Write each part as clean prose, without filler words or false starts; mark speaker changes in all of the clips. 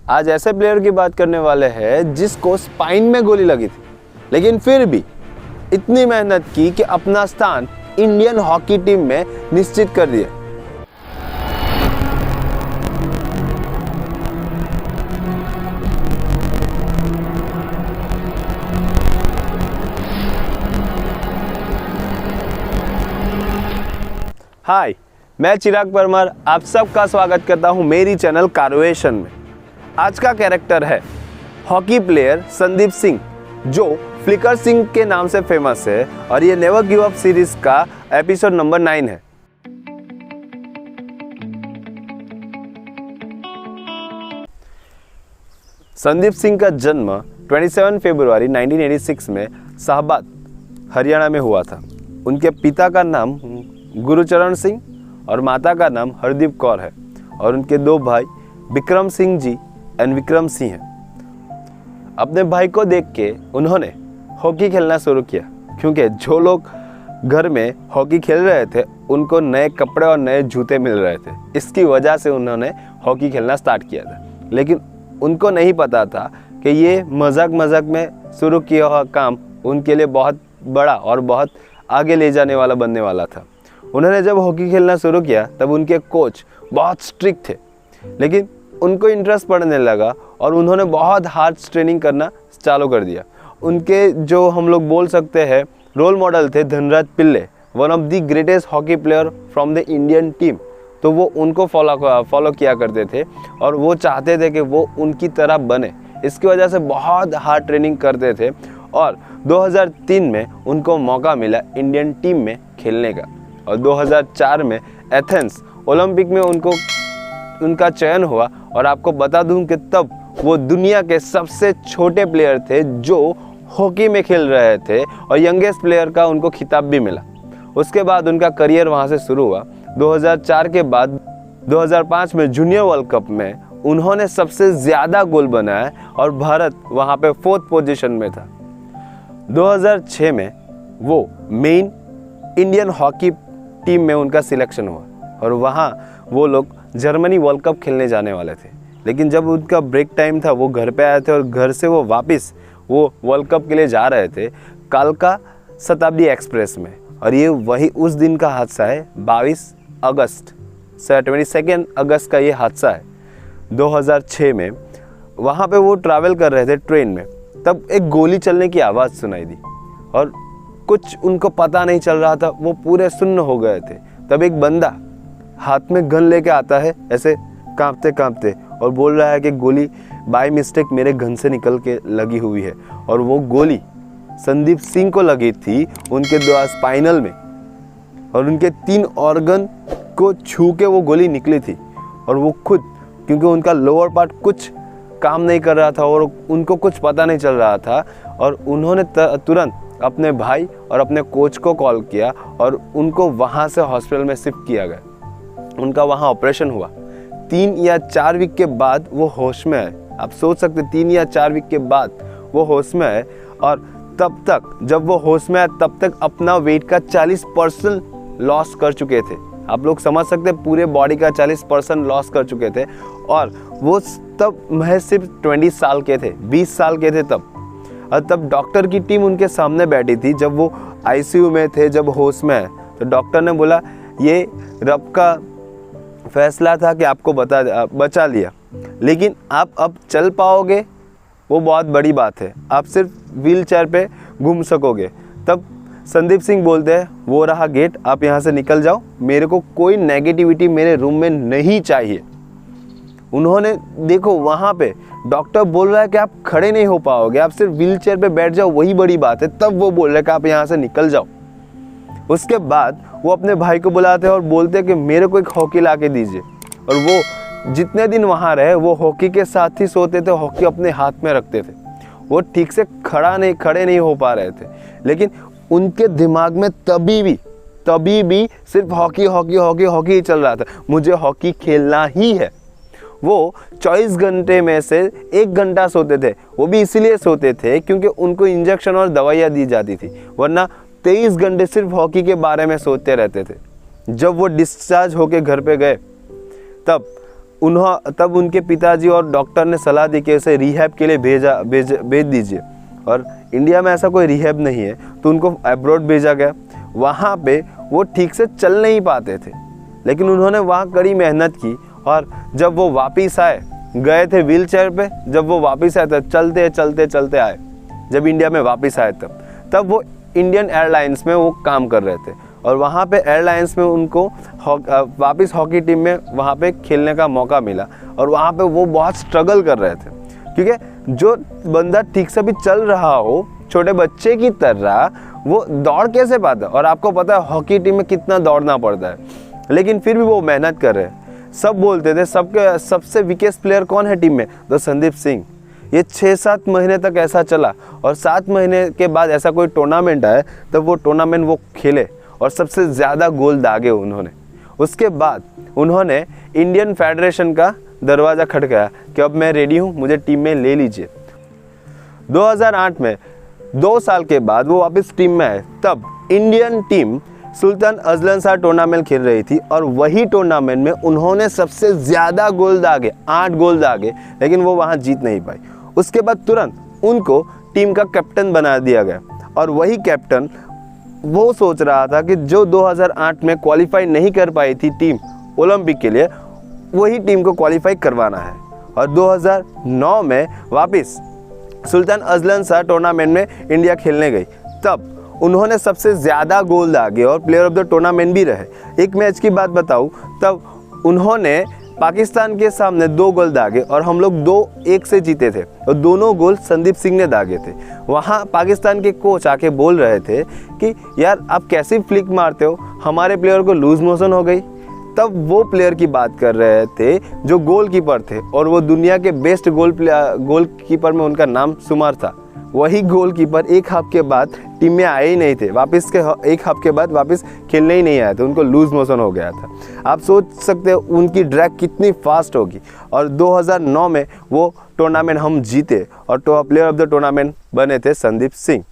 Speaker 1: आज ऐसे प्लेयर की बात करने वाले हैं जिसको स्पाइन में गोली लगी थी, लेकिन फिर भी इतनी मेहनत की कि अपना स्थान इंडियन हॉकी टीम में निश्चित कर दिया। हाय, मैं चिराग परमार आप सबका स्वागत करता हूं मेरी चैनल कारवेशन में। आज का कैरेक्टर है हॉकी प्लेयर संदीप सिंह, जो फ्लिकर सिंह के नाम से फेमस है, और ये नेवर गिव अप सीरीज का एपिसोड नंबर 9 है। संदीप सिंह का जन्म 27 फरवरी 1986 में शाहबाद, हरियाणा में हुआ था। उनके पिता का नाम गुरुचरण सिंह और माता का नाम हरदीप कौर है, और उनके 2 भाई विक्रम सिंह जी एंड विक्रम सिंह हैं। अपने भाई को देख के उन्होंने हॉकी खेलना शुरू किया, क्योंकि जो लोग घर में हॉकी खेल रहे थे उनको नए कपड़े और नए जूते मिल रहे थे। इसकी वजह से उन्होंने हॉकी खेलना स्टार्ट किया था, लेकिन उनको नहीं पता था कि ये मजाक में शुरू किया हुआ काम उनके लिए बहुत बड़ा और बहुत आगे ले जाने वाला बनने वाला था। उन्होंने जब हॉकी खेलना शुरू किया तब उनके कोच बहुत स्ट्रिक्ट थे, लेकिन उनको इंटरेस्ट पड़ने लगा और उन्होंने बहुत हार्ड ट्रेनिंग करना चालू कर दिया। उनके जो हम लोग बोल सकते हैं रोल मॉडल थे Dhanraj Pillay, one of the greatest hockey player from the Indian team. तो वो उनको फॉलो किया करते थे और वो चाहते थे कि वो उनकी तरह बने। इसकी वजह से बहुत हार्ड ट्रेनिंग करते थे, और 2003 में उनको मौका मिला इंडियन टीम में खेलने का, और 2004 में एथेंस ओलंपिक में उनका चयन हुआ। और आपको बता दूं कि तब वो दुनिया के सबसे छोटे प्लेयर थे जो हॉकी में खेल रहे थे, और यंगेस्ट प्लेयर का उनको खिताब भी मिला। उसके बाद उनका करियर वहाँ से शुरू हुआ। 2004 के बाद 2005 में जूनियर वर्ल्ड कप में उन्होंने सबसे ज़्यादा गोल बनाए, और भारत वहाँ पे 4th पोजीशन में था। 2006 में वो मेन इंडियन हॉकी टीम में उनका सिलेक्शन हुआ, और वहाँ वो लोग जर्मनी वर्ल्ड कप खेलने जाने वाले थे। लेकिन जब उनका ब्रेक टाइम था वो घर पे आए थे, और घर से वो वापस वो वर्ल्ड कप के लिए जा रहे थे कालका शताब्दी एक्सप्रेस में। और ये वही उस दिन का हादसा है, 22 अगस्त का ये हादसा है 2006 में। वहाँ पे वो ट्रैवल कर रहे थे ट्रेन में, तब एक गोली चलने की आवाज़ सुनाई दी, और कुछ उनको पता नहीं चल रहा था, वो पूरे सुन्न हो गए थे। तब एक बंदा हाथ में गन लेके आता है, ऐसे कांपते और बोल रहा है कि गोली बाय मिस्टेक मेरे गन से निकल के लगी हुई है। और वो गोली संदीप सिंह को लगी थी उनके 2 स्पाइनल में, और उनके 3 ऑर्गन को छू के वो गोली निकली थी। और वो खुद, क्योंकि उनका लोअर पार्ट कुछ काम नहीं कर रहा था और उनको कुछ पता नहीं चल रहा था, और उन्होंने तुरंत अपने भाई और अपने कोच को कॉल किया, और उनको वहाँ से हॉस्पिटल में शिफ्ट किया गया। उनका वहाँ ऑपरेशन हुआ। 3 या 4 वीक के बाद वो होश में आए। आप सोच सकते 3 या 4 वीक के बाद वो होश में आए, और तब तक जब वो होश में आए तब तक अपना वेट का 40% लॉस कर चुके थे। आप लोग समझ सकते हैं, पूरे बॉडी का 40% लॉस कर चुके थे। और वो तब महज सिर्फ 20 साल के थे, 20 साल के थे तब। और तब डॉक्टर की टीम उनके सामने बैठी थी जब वो आईसीयू में थे, जब होश में आए। तो डॉक्टर ने बोला ये रब का फैसला था कि आपको बचा लिया, लेकिन आप अब चल पाओगे वो बहुत बड़ी बात है, आप सिर्फ व्हील चेयर पे घूम सकोगे। तब संदीप सिंह बोलते हैं वो रहा गेट, आप यहाँ से निकल जाओ, मेरे को कोई नेगेटिविटी मेरे रूम में नहीं चाहिए। उन्होंने देखो वहाँ पे डॉक्टर बोल रहा है कि आप खड़े नहीं हो पाओगे, आप सिर्फ व्हील चेयर पे बैठ जाओ, वही बड़ी बात है। तब वो बोल रहे कि आप यहाँ से निकल जाओ। उसके बाद वो अपने भाई को बुलाते हैं और बोलते हैं कि मेरे को एक हॉकी ला के दीजिए। और वो जितने दिन वहाँ रहे वो हॉकी के साथ ही सोते थे, हॉकी अपने हाथ में रखते थे। वो ठीक से खड़े नहीं हो पा रहे थे, लेकिन उनके दिमाग में तभी भी सिर्फ हॉकी ही चल रहा था। मुझे हॉकी खेलना ही है। वो 24 घंटे में से 1 घंटा सोते थे, वो भी इसीलिए सोते थे क्योंकि उनको इंजेक्शन और दवाइयाँ दी जाती थी, वरना 23 घंटे सिर्फ हॉकी के बारे में सोचते रहते थे। जब वो डिस्चार्ज होके घर पे गए तब तब उनके पिताजी और डॉक्टर ने सलाह दी कि उसे रिहैब के लिए भेज दीजिए, और इंडिया में ऐसा कोई रिहैब नहीं है, तो उनको अब्रॉड भेजा गया। वहाँ पे वो ठीक से चल नहीं पाते थे, लेकिन उन्होंने वहाँ कड़ी मेहनत की, और जब वो वापस आए, गए थे व्हील चेयर पे, जब वो वापस आए तो चलते चलते चलते आए। जब इंडिया में वापस आए तब वो इंडियन एयरलाइंस में वो काम कर रहे थे, और वहाँ पे एयरलाइंस में उनको वापस हॉकी टीम में वहाँ पे खेलने का मौका मिला, और वहाँ पे वो बहुत स्ट्रगल कर रहे थे, क्योंकि जो बंदा ठीक से भी चल रहा हो, छोटे बच्चे की तरह, वो दौड़ कैसे पाता है। और आपको पता है हॉकी टीम में कितना दौड़ना पड़ता है, लेकिन फिर भी वो मेहनत कर रहे हैं। सब बोलते थे सबके सबसे वीकेस्ट प्लेयर कौन है टीम में, तो संदीप सिंह। ये 6-7 महीने तक ऐसा चला, और 7 महीने के बाद ऐसा कोई टूर्नामेंट आया, तब वो टूर्नामेंट वो खेले और सबसे ज़्यादा गोल दागे उन्होंने। उसके बाद उन्होंने इंडियन फेडरेशन का दरवाज़ा खटकाया कि अब मैं रेडी हूँ, मुझे टीम में ले लीजिए। 2008 में 2 साल के बाद वो वापस टीम में आए। तब Indian team Sultan Azlan Shah tournament खेल रही थी, और वही टूर्नामेंट में उन्होंने सबसे ज़्यादा गोल दागे, 8 गोल दागे, लेकिन वो वहाँ जीत नहीं पाई। उसके बाद तुरंत उनको टीम का कैप्टन बना दिया गया, और वही कैप्टन वो सोच रहा था कि जो 2008 में क्वालिफाई नहीं कर पाई थी टीम ओलंपिक के लिए, वही टीम को क्वालिफाई करवाना है। और 2009 में वापस सुल्तान अजलन शाह टूर्नामेंट में इंडिया खेलने गई। तब उन्होंने सबसे ज़्यादा गोल दागे और प्लेयर ऑफ द टूर्नामेंट भी रहे। एक मैच की बात बताऊं, तब उन्होंने पाकिस्तान के सामने 2 गोल दागे, और हम लोग 2-1 से जीते थे, और दोनों गोल संदीप सिंह ने दागे थे। वहाँ पाकिस्तान के कोच आके बोल रहे थे कि यार आप कैसे फ्लिक मारते हो, हमारे प्लेयर को लूज मोशन हो गई। तब वो प्लेयर की बात कर रहे थे जो गोलकीपर थे, और वो दुनिया के बेस्ट गोलकीपर में उनका नाम शुमार था। वही गोलकीपर 1 हफ्ते के बाद टीम में आए ही नहीं थे, वापस के 1 हफ्ते के बाद वापस खेलने ही नहीं आए थे, उनको लूज मोशन हो गया था। आप सोच सकते हो उनकी ड्रैग कितनी फास्ट होगी। और 2009 में वो टूर्नामेंट हम जीते, और प्लेयर ऑफ द टूर्नामेंट बने थे संदीप सिंह।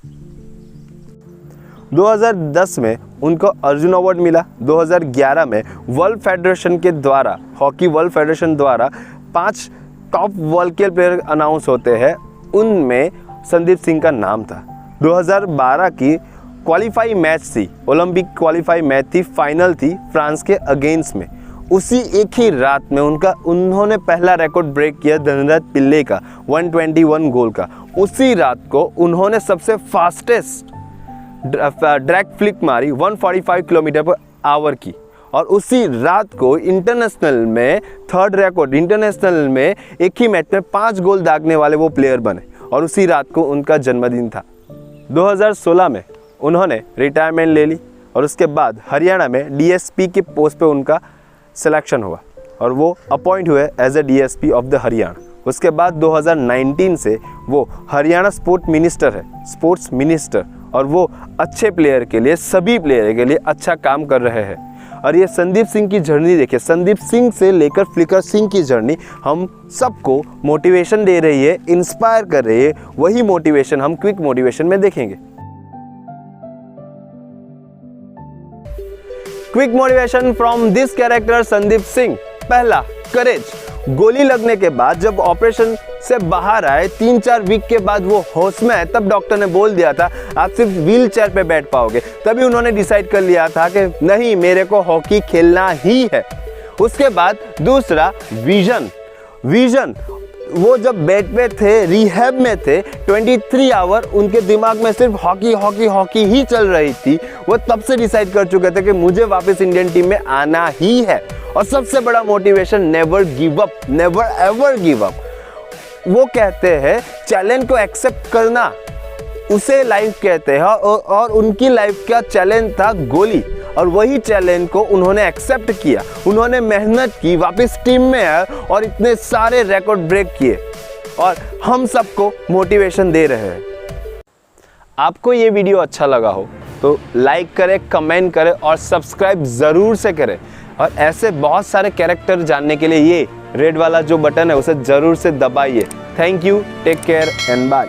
Speaker 1: 2010 में उनको अर्जुन अवार्ड मिला। 2011 में वर्ल्ड फेडरेशन के द्वारा, हॉकी वर्ल्ड फेडरेशन द्वारा 5 टॉप वर्ल्ड के प्लेयर अनाउंस होते हैं, उनमें संदीप सिंह का नाम था। 2012 की क्वालिफाई मैच थी, ओलंपिक क्वालिफाई मैच थी, फाइनल थी फ्रांस के अगेंस्ट में। उसी एक ही रात में उन्होंने पहला रिकॉर्ड ब्रेक किया धनराज पिल्ले का, 121 गोल का। उसी रात को उन्होंने सबसे फास्टेस्ट ड्रैग फ्लिक मारी 145 किलोमीटर पर आवर की, और उसी रात को इंटरनेशनल में 3rd रिकॉर्ड, इंटरनेशनल में एक ही मैच में 5 गोल दागने वाले वो प्लेयर बने, और उसी रात को उनका जन्मदिन था। 2016 में उन्होंने रिटायरमेंट ले ली, और उसके बाद हरियाणा में डीएसपी के पोस्ट पे उनका सिलेक्शन हुआ, और वो अपॉइंट हुए as a DSP of the Haryana. उसके बाद 2019 से वो हरियाणा स्पोर्ट्स मिनिस्टर, और वो अच्छे प्लेयर के लिए, सभी प्लेयर के लिए अच्छा काम कर रहे हैं। और ये संदीप सिंह की जर्नी देखिए, संदीप सिंह से लेकर फ्लिकर सिंह की जर्नी हम सबको मोटिवेशन दे रही है, इंस्पायर कर रही है। वही मोटिवेशन हम क्विक मोटिवेशन में देखेंगे। Quick motivation from this character Sandeep Singh. पहला, करेज। गोली लगने के बाद जब ऑपरेशन से बाहर आए, 3-4 वीक के बाद वो होश में आए, तब डॉक्टर ने बोल दिया था आप सिर्फ व्हील चेयर पे बैठ पाओगे। तभी उन्होंने डिसाइड कर लिया था कि नहीं, मेरे को हॉकी खेलना ही है। उसके बाद दूसरा, विजन। वो जब बेड पे थे, रिहैब में थे, 23 आवर उनके दिमाग में सिर्फ हॉकी ही चल रही थी। वो तब से डिसाइड कर चुके थे कि मुझे वापस इंडियन टीम में आना ही है। और सबसे बड़ा motivation, never give up, never ever give up. वो कहते हैं चैलेंज को एक्सेप्ट करना, उसे लाइफ कहते हैं। और उनकी लाइफ का चैलेंज था गोली, और वही चैलेंज को उन्होंने एक्सेप्ट किया। उन्होंने मेहनत की, वापस टीम में आए, और इतने सारे रिकॉर्ड ब्रेक किए, और हम सबको मोटिवेशन दे रहे हैं। आपको ये वीडियो अच्छा लगा हो तो लाइक करें, कमेंट करें, और सब्सक्राइब ज़रूर से करें। और ऐसे बहुत सारे कैरेक्टर जानने के लिए ये रेड वाला जो बटन है उसे ज़रूर से दबाइए। Thank you, take care and bye.